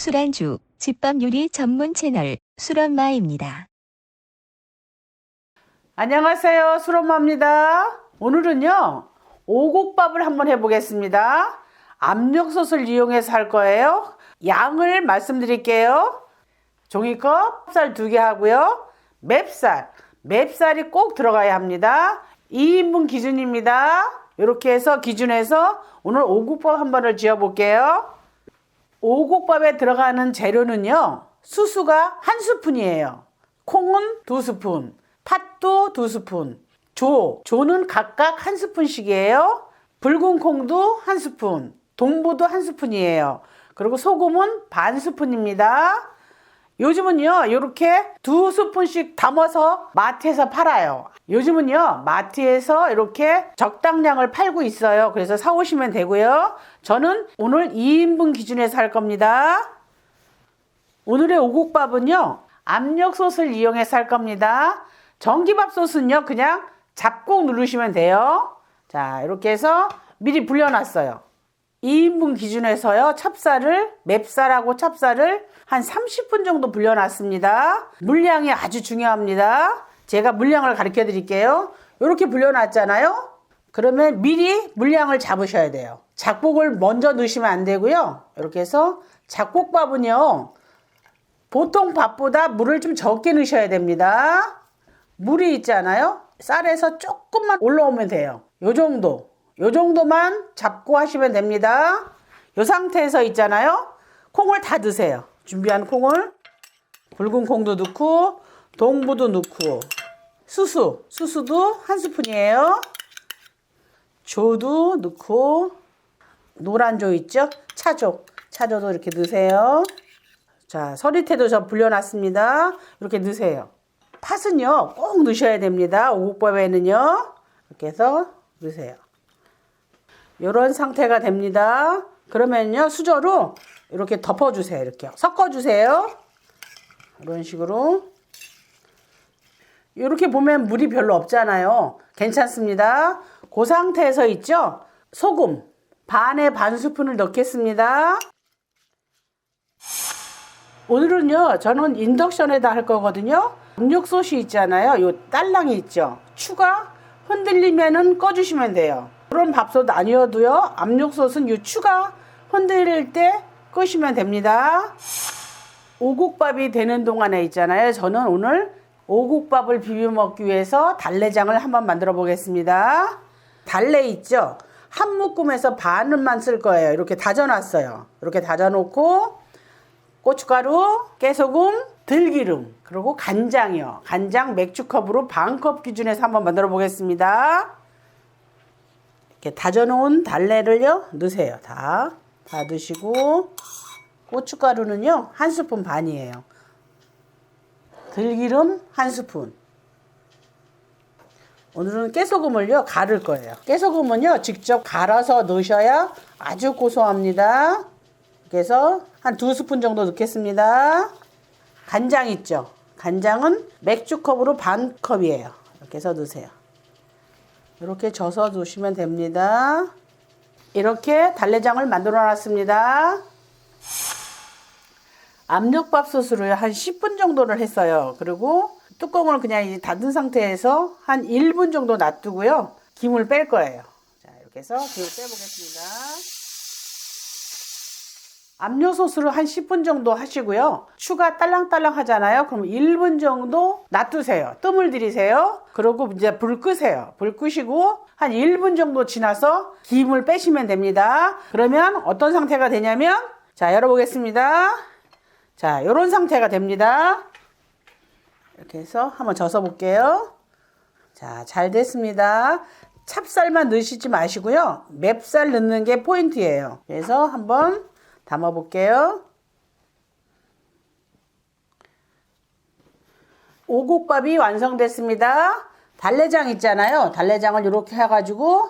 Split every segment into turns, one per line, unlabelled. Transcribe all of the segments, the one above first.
술안주, 집밥 요리 전문 채널 술엄마입니다.
안녕하세요. 술엄마입니다. 오늘은요, 오곡밥을 한번 해보겠습니다. 압력솥을 이용해서 할 거예요. 양을 말씀드릴게요. 종이컵 쌀 2개 하고요. 맵쌀이 꼭 들어가야 합니다. 2인분 기준입니다. 이렇게 해서 기준해서 오늘 오곡밥 한 번을 지어 볼게요. 오곡밥에 들어가는 재료는요, 수수가 1스푼이에요. 콩은 2스푼, 팥도 2스푼, 조는 각각 1스푼씩이에요. 붉은 콩도 1스푼, 동부도 1스푼이에요. 그리고 소금은 반 스푼입니다. 요즘은요, 이렇게 2스푼씩 담아서 마트에서 팔아요. 요즘은요, 마트에서 이렇게 적당량을 팔고 있어요. 그래서 사오시면 되고요. 저는 오늘 2인분 기준에서 할 겁니다. 오늘의 오곡밥은요, 압력솥을 이용해서 할 겁니다. 전기밥솥은요, 그냥 잡곡 누르시면 돼요. 자, 이렇게 해서 미리 불려놨어요. 2인분 기준에서요, 맵쌀하고 찹쌀을 한 30분 정도 불려놨습니다. 물량이 아주 중요합니다. 제가 물량을 가르쳐 드릴게요. 이렇게 불려놨잖아요. 그러면 미리 물량을 잡으셔야 돼요. 잡곡을 먼저 넣으시면 안 되고요. 이렇게 해서 잡곡밥은요, 보통 밥보다 물을 좀 적게 넣으셔야 됩니다. 물이 있잖아요. 쌀에서 조금만 올라오면 돼요. 요 정도만 잡고 하시면 됩니다. 요 상태에서 있잖아요. 콩을 다 넣으세요. 준비한 콩을 붉은 콩도 넣고 동부도 넣고 수수도 1스푼이에요. 조도 넣고 노란 조 있죠? 차조도 이렇게 넣으세요. 자, 서리태도 저 불려놨습니다. 이렇게 넣으세요. 팥은요, 꼭 넣으셔야 됩니다. 오곡밥에는요. 이렇게 해서 넣으세요. 이런 상태가 됩니다. 그러면요, 수저로 이렇게 덮어주세요. 이렇게 섞어주세요. 이런 식으로. 이렇게 보면 물이 별로 없잖아요. 괜찮습니다. 그 상태에서 있죠? 소금 반에 반 스푼을 넣겠습니다. 오늘은요, 저는 인덕션에다 할 거거든요. 압력솥이 있잖아요. 요 딸랑이 있죠. 추가 흔들리면은 꺼주시면 돼요. 그런 밥솥 아니어도요, 압력솥은 요 추가 흔들릴 때 끄시면 됩니다. 오곡밥이 되는 동안에 있잖아요. 저는 오늘 오곡밥을 비벼 먹기 위해서 달래장을 한번 만들어 보겠습니다. 달래 있죠? 한 묶음에서 반은만 쓸 거예요. 이렇게 다져놨어요. 이렇게 다져놓고 고춧가루, 깨소금, 들기름, 그리고 간장이요. 간장 맥주컵으로 반컵 기준에서 한번 만들어 보겠습니다. 이렇게 다져놓은 달래를요, 넣으세요. 다 넣으시고, 고춧가루는요, 1스푼 반이에요. 들기름 1스푼. 오늘은 깨소금을요, 갈을 거예요. 깨소금은요, 직접 갈아서 넣으셔야 아주 고소합니다. 그래서 한 2스푼 정도 넣겠습니다. 간장 있죠? 간장은 맥주컵으로 반컵이에요. 이렇게 해서 넣으세요. 이렇게 져서 넣으시면 됩니다. 이렇게 달래장을 만들어 놨습니다. 압력밥솥으로 한 10분 정도를 했어요. 그리고 뚜껑을 그냥 닫은 상태에서 한 1분 정도 놔두고요. 김을 뺄 거예요. 자, 이렇게 해서 김을 빼보겠습니다. 압력솥으로 한 10분 정도 하시고요. 추가 딸랑딸랑 하잖아요. 그럼 1분 정도 놔두세요. 뜸을 들이세요. 그리고 이제 불 끄세요. 불 끄시고 한 1분 정도 지나서 김을 빼시면 됩니다. 그러면 어떤 상태가 되냐면, 자, 열어보겠습니다. 자, 이런 상태가 됩니다. 이렇게 해서 한번 져서 볼게요. 자, 잘 됐습니다. 찹쌀만 넣으시지 마시고요. 맵쌀 넣는 게 포인트예요. 그래서 한번 담아 볼게요. 오곡밥이 완성됐습니다. 달래장 있잖아요. 달래장을 이렇게 해가지고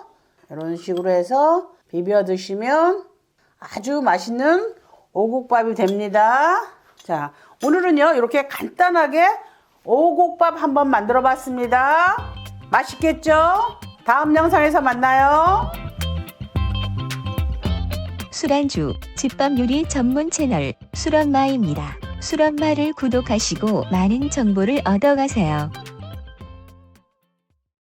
이런 식으로 해서 비벼 드시면 아주 맛있는 오곡밥이 됩니다. 자, 오늘은요, 이렇게 간단하게 오곡밥 한번 만들어 봤습니다. 맛있겠죠? 다음 영상에서 만나요.
술안주, 집밥 요리 전문 채널 술엄마입니다. 술엄마를 구독하시고 많은 정보를 얻어가세요.